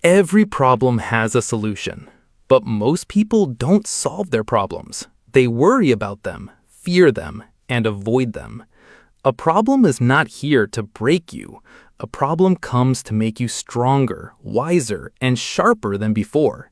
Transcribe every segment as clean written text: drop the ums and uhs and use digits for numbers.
Every problem has a solution, but most people don't solve their problems. They worry about them, fear them, and avoid them. A problem is not here to break you. A problem comes to make you stronger, wiser, and sharper than before.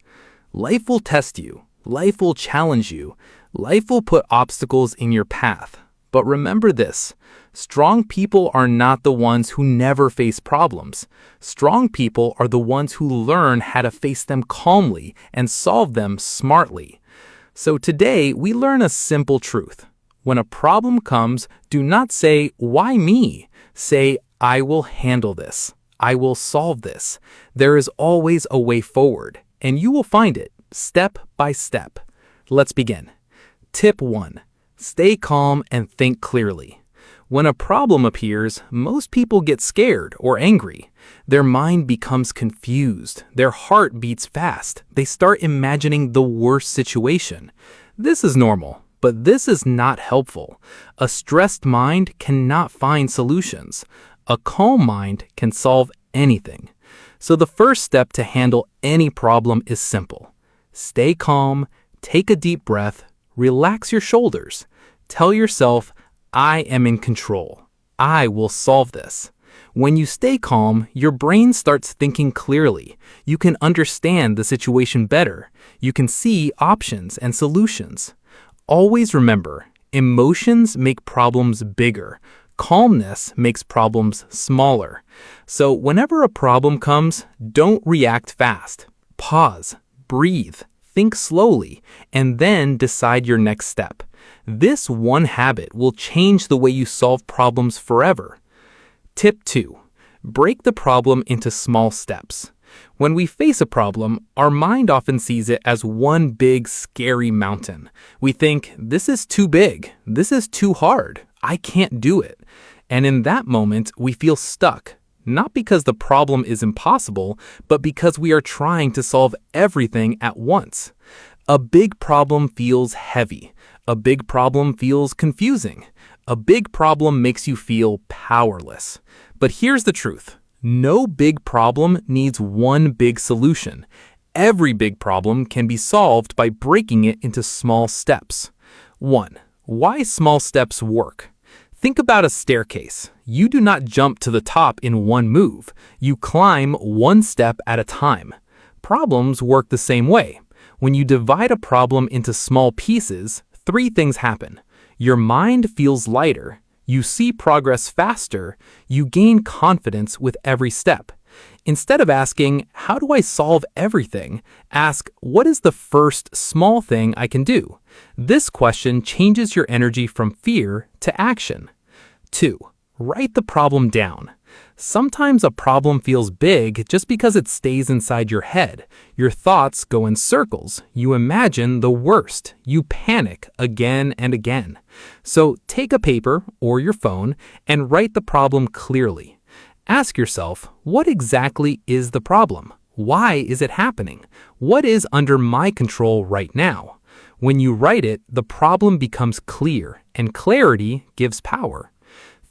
Life will test you. Life will challenge you. Life will put obstacles in your path. But remember this, strong people are not the ones who never face problems. Strong people are the ones who learn how to face them calmly and solve them smartly. So today, we learn a simple truth. When a problem comes, do not say, "Why me?" Say, "I will handle this. I will solve this." There is always a way forward, and you will find it step by step. Let's begin. Tip 1. Stay calm and think clearly. When a problem appears, most people get scared or angry. Their mind becomes confused. Their heart beats fast. They start imagining the worst situation. This is normal, but this is not helpful. A stressed mind cannot find solutions. A calm mind can solve anything. So the first step to handle any problem is simple. Stay calm, take a deep breath, relax your shoulders. Tell yourself, "I am in control. I will solve this." When you stay calm, your brain starts thinking clearly. You can understand the situation better. You can see options and solutions. Always remember, emotions make problems bigger. Calmness makes problems smaller. So whenever a problem comes, don't react fast. Pause, breathe, think slowly, and then decide your next step. This one habit will change the way you solve problems forever. Tip 2. Break the problem into small steps. When we face a problem, our mind often sees it as one big, scary mountain. We think, "This is too big. This is too hard. I can't do it." And in that moment, we feel stuck. Not because the problem is impossible, but because we are trying to solve everything at once. A big problem feels heavy. A big problem feels confusing. A big problem makes you feel powerless. But here's the truth. No big problem needs one big solution. Every big problem can be solved by breaking it into small steps. 1. Why small steps work. Think about a staircase. You do not jump to the top in one move. You climb one step at a time. Problems work the same way. When you divide a problem into small pieces, 3 things happen. Your mind feels lighter. You see progress faster. You gain confidence with every step. Instead of asking, "How do I solve everything?" ask, "What is the first small thing I can do?" This question changes your energy from fear to action. 2. Write the problem down. Sometimes a problem feels big just because it stays inside your head. Your thoughts go in circles. You imagine the worst. You panic again and again. So take a paper or your phone and write the problem clearly. Ask yourself, what exactly is the problem? Why is it happening? What is under my control right now? When you write it, the problem becomes clear, and clarity gives power.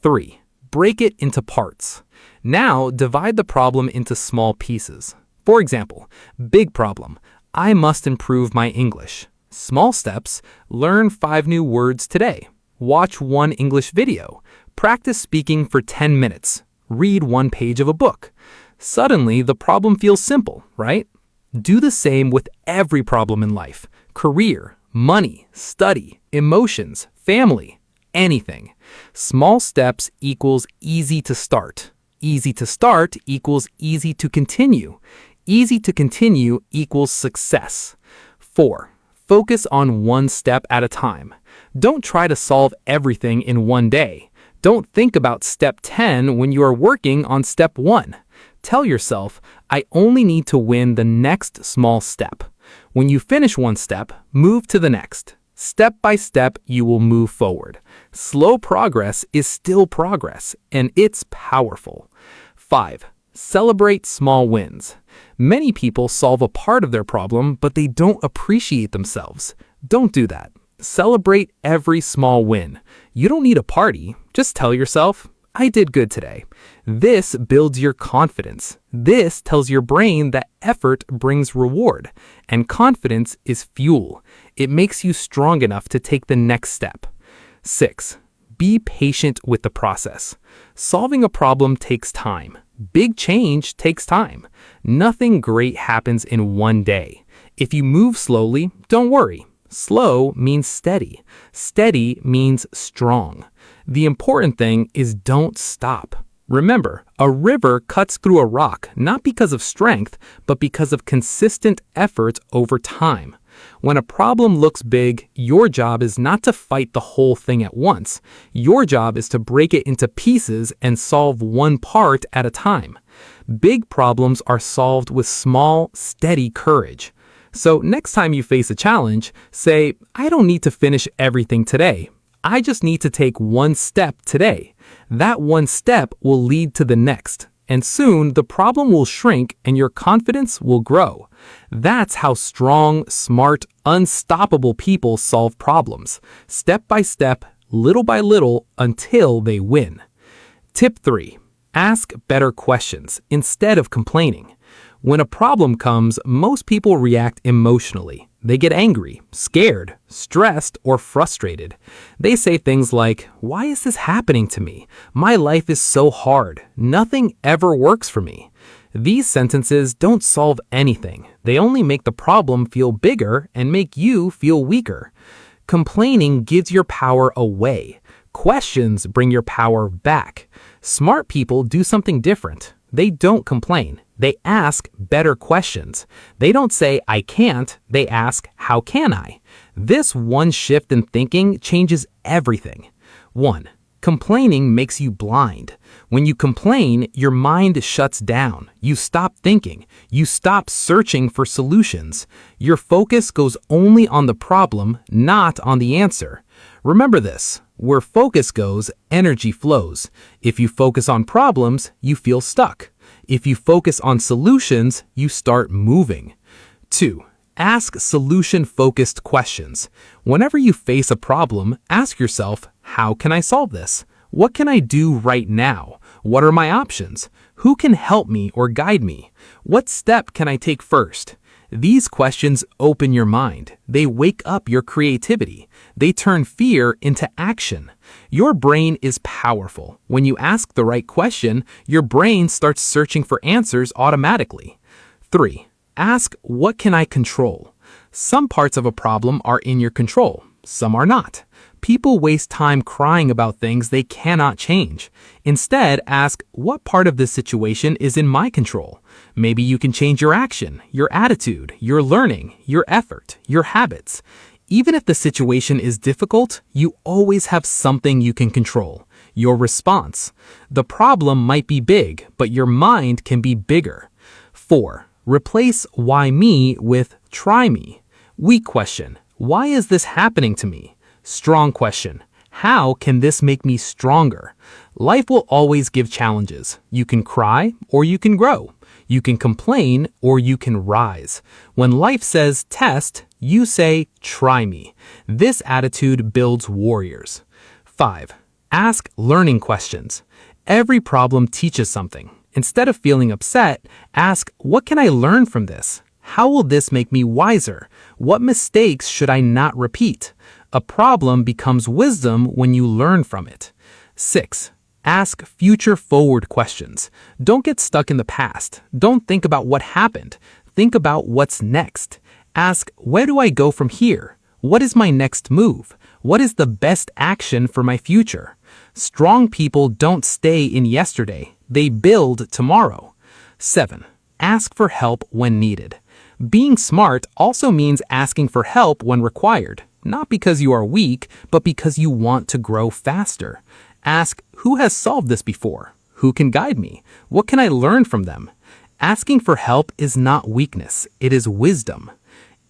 3. Break it into parts. Now, divide the problem into small pieces. For example, big problem, I must improve my English. Small steps, learn 5 new words today. Watch 1 English video. Practice speaking for 10 minutes. Read 1 page of a book. Suddenly, the problem feels simple, right? Do the same with every problem in life. Career, money, study, emotions, family, anything. Small steps equals easy to start. Easy to start equals easy to continue. Easy to continue equals success. 4. Focus on 1 step at a time. Don't try to solve everything in one day. Don't think about step 10 when you are working on step 1. Tell yourself, "I only need to win the next small step." When you finish 1 step, move to the next. Step by step, you will move forward. Slow progress is still progress, and it's powerful. 5. Celebrate small wins. Many people solve a part of their problem, but they don't appreciate themselves. Don't do that. Celebrate every small win. You don't need a party. Just tell yourself, "I did good today." This builds your confidence. This tells your brain that effort brings reward, and confidence is fuel. It makes you strong enough to take the next step. 6. Be patient with the process. Solving a problem takes time. Big change takes time. Nothing great happens in one day. If you move slowly, don't worry. Slow means steady. Steady means strong. The important thing is don't stop. Remember, a river cuts through a rock not because of strength, but because of consistent effort over time. When a problem looks big, your job is not to fight the whole thing at once. Your job is to break it into pieces and solve one part at a time. Big problems are solved with small, steady courage. So next time you face a challenge, say, I don't need to finish everything today. I just need to take one step today. That one step will lead to the next. And soon the problem will shrink and your confidence will grow. That's how strong, smart, unstoppable people solve problems. Step by step, little by little, until they win. Tip 3. Ask better questions instead of complaining. When a problem comes, most people react emotionally. They get angry, scared, stressed, or frustrated. They say things like, "Why is this happening to me? My life is so hard. Nothing ever works for me." These sentences don't solve anything. They only make the problem feel bigger and make you feel weaker. Complaining gives your power away. Questions bring your power back. Smart people do something different. They don't complain. They ask better questions. They don't say, I can't. They ask, how can I? This one shift in thinking changes everything. 1. Complaining makes you blind. When you complain, your mind shuts down. You stop thinking. You stop searching for solutions. Your focus goes only on the problem, not on the answer. Remember this. Where focus goes, energy flows. If you focus on problems, you feel stuck. If you focus on solutions, you start moving. 2. Ask solution-focused questions. Whenever you face a problem, ask yourself, how can I solve this? What can I do right now? What are my options? Who can help me or guide me? What step can I take first? These questions open your mind. They wake up your creativity. They turn fear into action. Your brain is powerful. When you ask the right question, your brain starts searching for answers automatically. 3. Ask, what can I control? Some parts of a problem are in your control. Some are not. People waste time crying about things they cannot change. Instead, ask, what part of this situation is in my control? Maybe you can change your action, your attitude, your learning, your effort, your habits. Even if the situation is difficult, you always have something you can control, your response. The problem might be big, but your mind can be bigger. 4. Replace why me with try me. Weak question. Why is this happening to me? Strong question. How can this make me stronger? Life will always give challenges. You can cry or you can grow. You can complain or you can rise. When life says test, you say try me. This attitude builds warriors. 5. Ask learning questions. Every problem teaches something. Instead of feeling upset, ask, what can I learn from this? How will this make me wiser? What mistakes should I not repeat? A problem becomes wisdom when you learn from it. 6. Ask future-forward questions. Don't get stuck in the past. Don't think about what happened. Think about what's next. Ask, where do I go from here? What is my next move? What is the best action for my future? Strong people don't stay in yesterday. They build tomorrow. 7. Ask for help when needed. Being smart also means asking for help when required. Not because you are weak, but because you want to grow faster. Ask, who has solved this before? Who can guide me? What can I learn from them? Asking for help is not weakness, it is wisdom.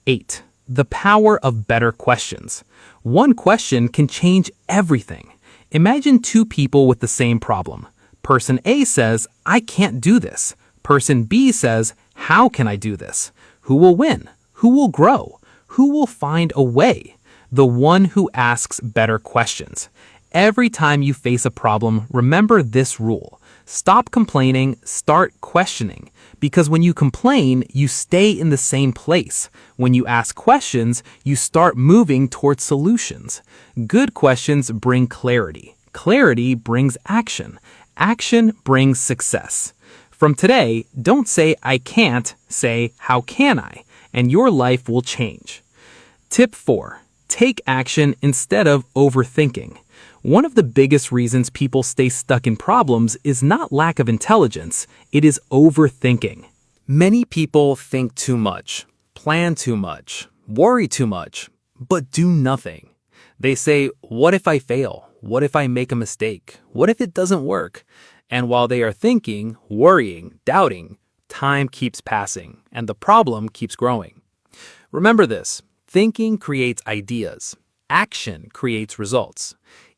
8. The power of better questions. One question can change everything. Imagine two people with the same problem. Person A says, I can't do this. Person B says, how can I do this? Who will win? Who will grow? Who will find a way? The one who asks better questions. Every time you face a problem, remember this rule. Stop complaining, start questioning. Because when you complain, you stay in the same place. When you ask questions, you start moving towards solutions. Good questions bring clarity. Clarity brings action. Action brings success. From today, don't say I can't, say how can I, and your life will change. Tip 4. Take action instead of overthinking. One of the biggest reasons people stay stuck in problems is not lack of intelligence, it is overthinking. Many people think too much, plan too much, worry too much, but do nothing. They say, what if I fail? What if I make a mistake? What if it doesn't work? And while they are thinking, worrying, doubting, time keeps passing and the problem keeps growing. Remember this, thinking creates ideas. Action creates results.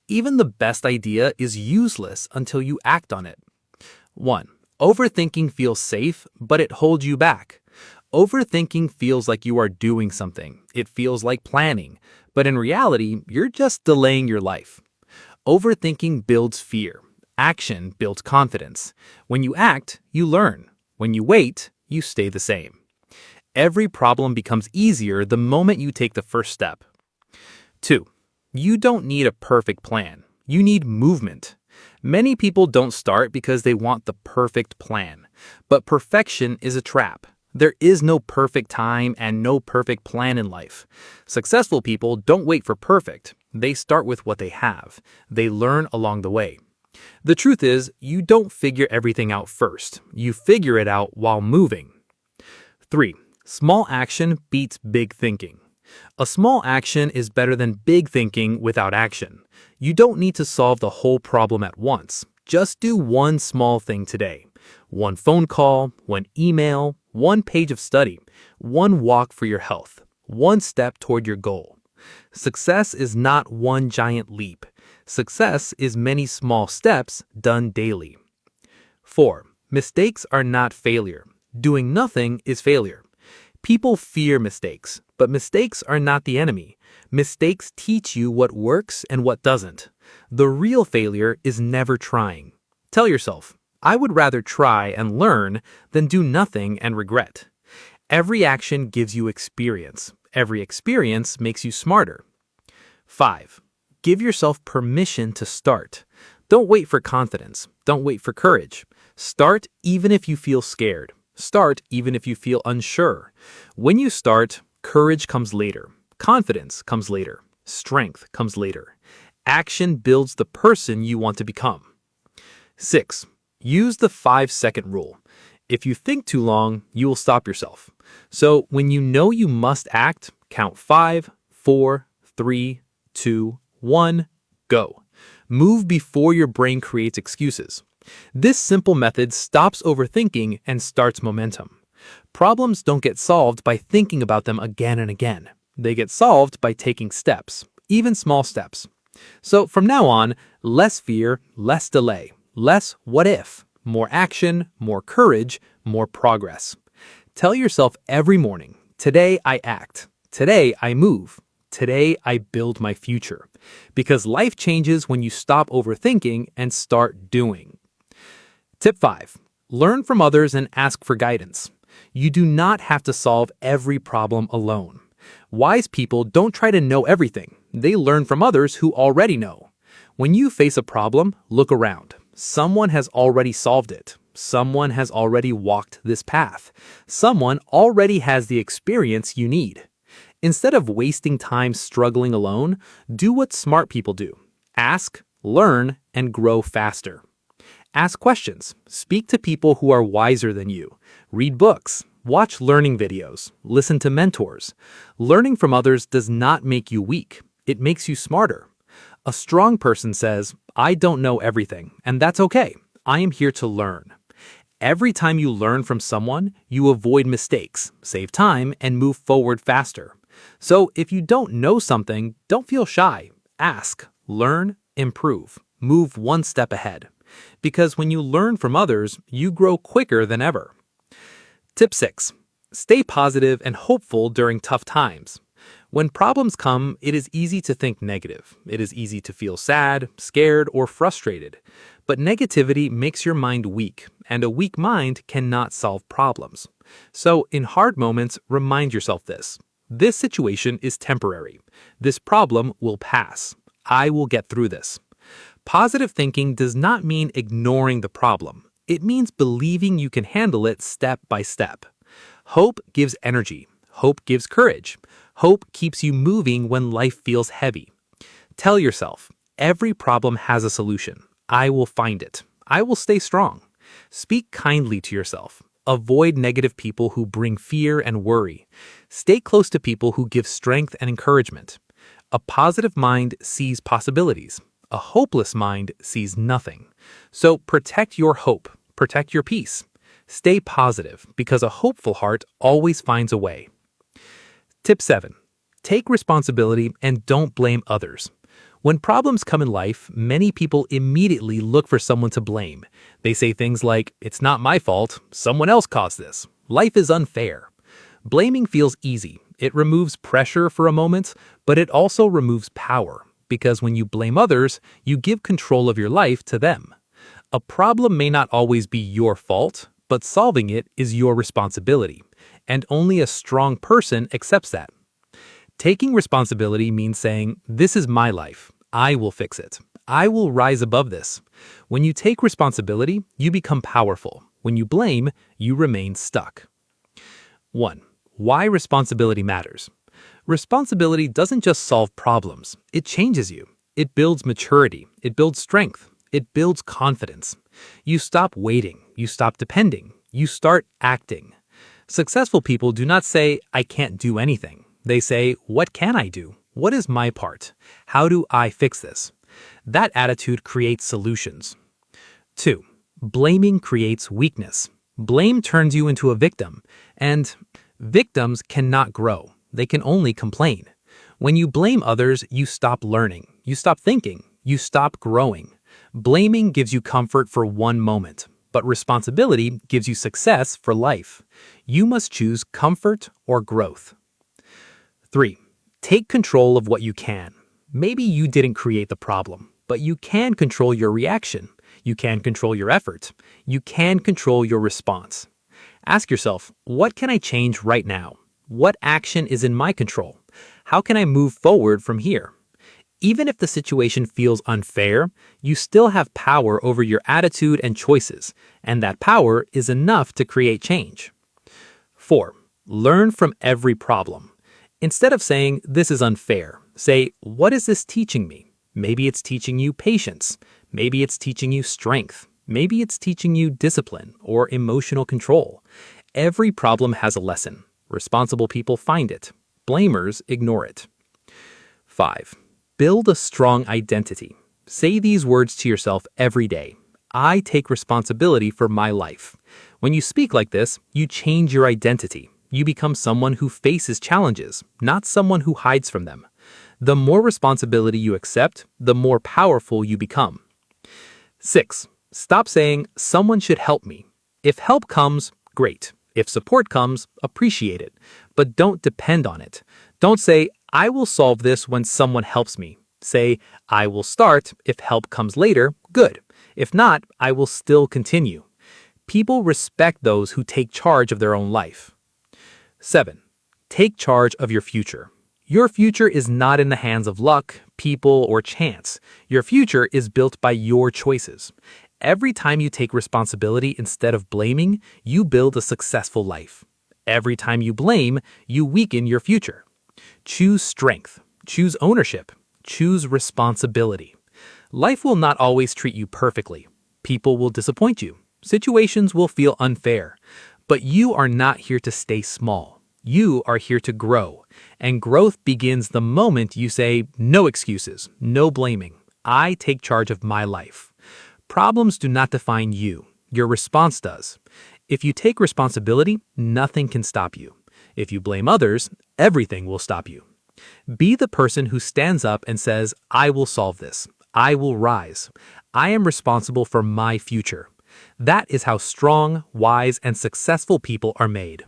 Even the best idea is useless until you act on it. 1. Overthinking feels safe, but it holds you back. Overthinking feels like you are doing something. It feels like planning. But in reality, you're just delaying your life. Overthinking builds fear. Action builds confidence. When you act, you learn. When you wait, you stay the same. Every problem becomes easier the moment you take the first step. 2. You don't need a perfect plan. You need movement. Many people don't start because they want the perfect plan. But perfection is a trap. There is no perfect time and no perfect plan in life. Successful people don't wait for perfect. They start with what they have. They learn along the way. The truth is, you don't figure everything out first. You figure it out while moving. 3. Small action beats big thinking. A small action is better than big thinking without action. You don't need to solve the whole problem at once. Just do one small thing today. One phone call, one email, one page of study, one walk for your health, one step toward your goal. Success is not one giant leap. Success is many small steps done daily. 4. Mistakes are not failure. Doing nothing is failure. People fear mistakes, but mistakes are not the enemy. Mistakes teach you what works and what doesn't. The real failure is never trying. Tell yourself, I would rather try and learn than do nothing and regret. Every action gives you experience. Every experience makes you smarter. 5. Give yourself permission to start. Don't wait for confidence. Don't wait for courage. Start even if you feel scared. Start even if you feel unsure. When you start, courage comes later. Confidence comes later. Strength comes later. Action builds the person you want to become. 6. Use the 5-second rule. If you think too long, you will stop yourself. So when you know you must act, count 5, 4, 3, 2, 1, go. Move before your brain creates excuses. This simple method stops overthinking and starts momentum. Problems don't get solved by thinking about them again and again. They get solved by taking steps, even small steps. So from now on, less fear, less delay, less what if, more action, more courage, more progress. Tell yourself every morning, today I act, today I move, today I build my future. Because life changes when you stop overthinking and start doing. Tip 5. Learn from others and ask for guidance. You do not have to solve every problem alone. Wise people don't try to know everything. They learn from others who already know. When you face a problem, look around. Someone has already solved it. Someone has already walked this path. Someone already has the experience you need. Instead of wasting time struggling alone, do what smart people do. Ask, learn, and grow faster. Ask questions. Speak to people who are wiser than you. Read books. Watch learning videos. Listen to mentors. Learning from others does not make you weak. It makes you smarter. A strong person says, I don't know everything, and that's okay. I am here to learn. Every time you learn from someone, you avoid mistakes, save time, and move forward faster. So if you don't know something, don't feel shy. Ask, learn, improve. Move one step ahead. Because when you learn from others, you grow quicker than ever. Tip 6. Stay positive and hopeful during tough times. When problems come, it is easy to think negative. It is easy to feel sad, scared, or frustrated. But negativity makes your mind weak, and a weak mind cannot solve problems. So, in hard moments, remind yourself this. This situation is temporary. This problem will pass. I will get through this. Positive thinking does not mean ignoring the problem. It means believing you can handle it step by step. Hope gives energy. Hope gives courage. Hope keeps you moving when life feels heavy. Tell yourself, every problem has a solution. I will find it. I will stay strong. Speak kindly to yourself. Avoid negative people who bring fear and worry. Stay close to people who give strength and encouragement. A positive mind sees possibilities. A hopeless mind sees nothing. So protect your hope. Protect your peace. Stay positive because a hopeful heart always finds a way. Tip 7. Take responsibility and don't blame others. When problems come in life, many people immediately look for someone to blame. They say things like, "It's not my fault, someone else caused this. Life is unfair." Blaming feels easy. It removes pressure for a moment, but it also removes power, because when you blame others, you give control of your life to them. A problem may not always be your fault, but solving it is your responsibility, and only a strong person accepts that. Taking responsibility means saying, "This is my life. I will fix it. I will rise above this." When you take responsibility, you become powerful. When you blame, you remain stuck. 1. Why responsibility matters. Responsibility doesn't just solve problems. It changes you. It builds maturity. It builds strength. It builds confidence. You stop waiting. You stop depending. You start acting. Successful people do not say, "I can't do anything." They say, "What can I do? What is my part? How do I fix this?" That attitude creates solutions. 2. Blaming creates weakness. Blame turns you into a victim, and victims cannot grow. They can only complain. When you blame others, you stop learning. You stop thinking. You stop growing. Blaming gives you comfort for one moment, but responsibility gives you success for life. You must choose comfort or growth. 3. Take control of what you can. Maybe you didn't create the problem, but you can control your reaction. You can control your effort. You can control your response. Ask yourself, what can I change right now? What action is in my control? How can I move forward from here? Even if the situation feels unfair, you still have power over your attitude and choices, and that power is enough to create change. 4. Learn from every problem. Instead of saying, "This is unfair," say, "What is this teaching me?" Maybe it's teaching you patience. Maybe it's teaching you strength. Maybe it's teaching you discipline or emotional control. Every problem has a lesson. Responsible people find it. Blamers ignore it. 5. Build a strong identity. Say these words to yourself every day. I take responsibility for my life. When you speak like this, you change your identity. You become someone who faces challenges, not someone who hides from them. The more responsibility you accept, the more powerful you become. 6. Stop saying, "Someone should help me." If help comes, great. If support comes, appreciate it. But don't depend on it. Don't say, "I will solve this when someone helps me." Say, "I will start. If help comes later, good. If not, I will still continue." People respect those who take charge of their own life. 7. Take charge of your future. Your future is not in the hands of luck, people, or chance. Your future is built by your choices. Every time you take responsibility instead of blaming, you build a successful life. Every time you blame, you weaken your future. Choose strength. Choose ownership. Choose responsibility. Life will not always treat you perfectly. People will disappoint you. Situations will feel unfair. But you are not here to stay small. You are here to grow. And growth begins the moment you say, "No excuses, no blaming. I take charge of my life." Problems do not define you. Your response does. If you take responsibility, nothing can stop you. If you blame others, everything will stop you. Be the person who stands up and says, "I will solve this. I will rise. I am responsible for my future." That is how strong, wise, and successful people are made.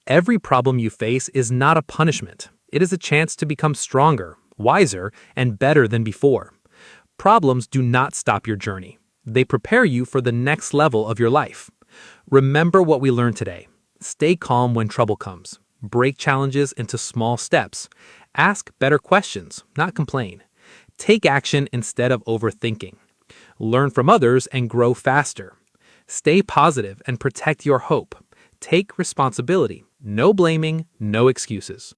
Every problem you face is not a punishment. It is a chance to become stronger, wiser, and better than before. Problems do not stop your journey. They prepare you for the next level of your life. Remember what we learned today. Stay calm when trouble comes. Break challenges into small steps. Ask better questions, not complain. Take action instead of overthinking. Learn from others and grow faster. Stay positive and protect your hope. Take responsibility. No blaming, no excuses.